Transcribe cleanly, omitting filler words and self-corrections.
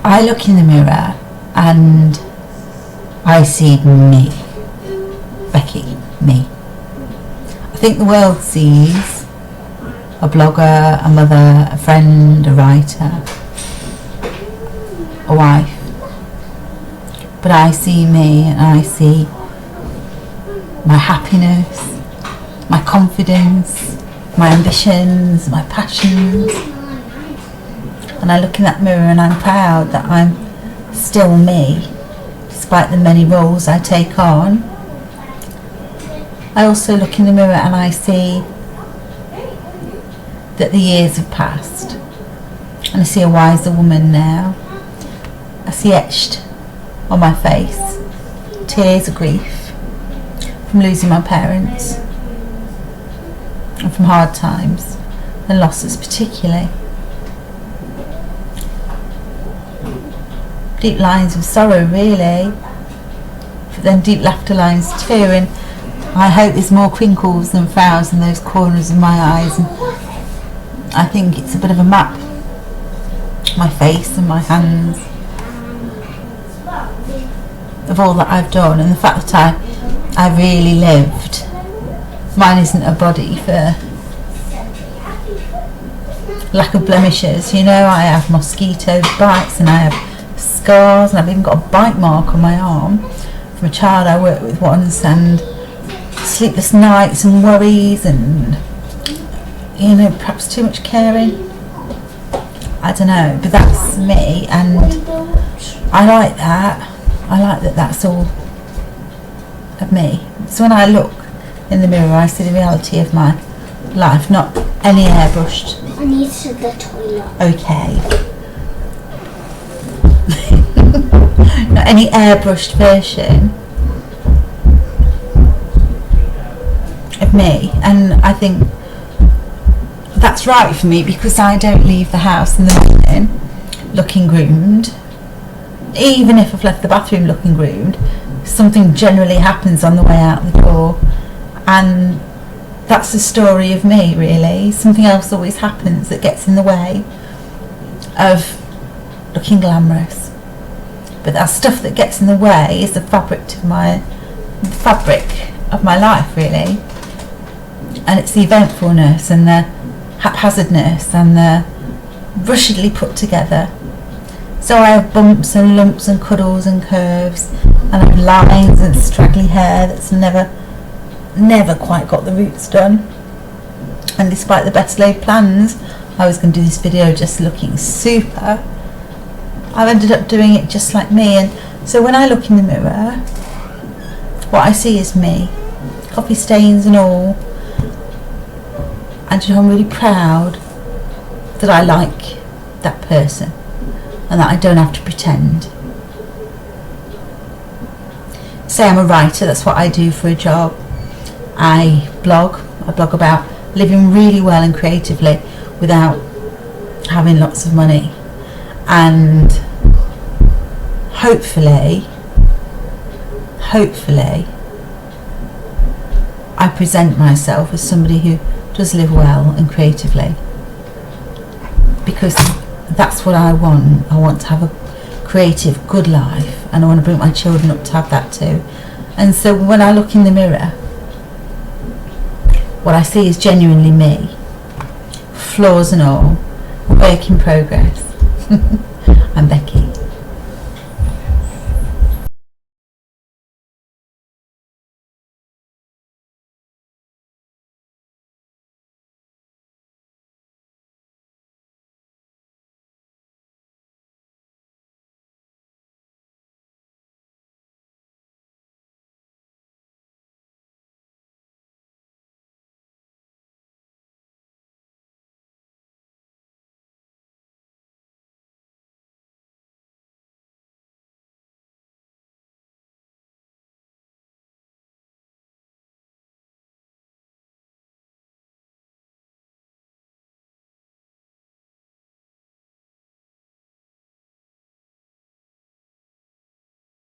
I look in the mirror and I see me, Becky, me. I think the world sees a blogger, a mother, a friend, a writer, a wife. But I see me and I see my happiness, my confidence, my ambitions, my passions. And I look in that mirror and I'm proud that I'm still me, despite the many roles I take on. I also look in the mirror and I see that the years have passed, and I see a wiser woman now. I see etched on my face tears of grief from losing my parents and from hard times and losses particularly. Deep lines of sorrow really, but then deep laughter lines too, and I hope there's more crinkles than frowns in those corners of my eyes. And I think it's a bit of a map, my face and my hands, of all that I've done, and the fact that I really lived. Mine isn't a body for lack of blemishes, you know. I have mosquito bites and I have scars, and I've even got a bite mark on my arm from a child I worked with once, and sleepless nights and worries and, you know, perhaps too much caring. I don't know, but that's me, and I like that. I like that that's all of me. So when I look in the mirror, I see the reality of my life, not any airbrushed. I need to the toilet. Okay. Not any airbrushed version of me, and I think that's right for me, because I don't leave the house in the morning looking groomed. Even if I've left the bathroom looking groomed, something generally happens on the way out the door, and that's the story of me really. Something else always happens that gets in the way of looking glamorous, but that stuff that gets in the way is the fabric of my life really, and it's the eventfulness and the haphazardness and the rushedly put together. So I have bumps and lumps and cuddles and curves, and I have lines and straggly hair that's never quite got the roots done. And despite the best laid plans, I was going to do this video just looking super, I've ended up doing it just like me. And so when I look in the mirror, what I see is me, coffee stains and all. And you know, I'm really proud that I like that person and that I don't have to pretend. Say I'm a writer, that's what I do for a job. I blog about living really well and creatively without having lots of money. And hopefully I present myself as somebody who does live well and creatively, because that's what I want. I want to have a creative, good life, and I want to bring my children up to have that too. And so when I look in the mirror, what I see is genuinely me, flaws and all, work in progress. I'm Becky.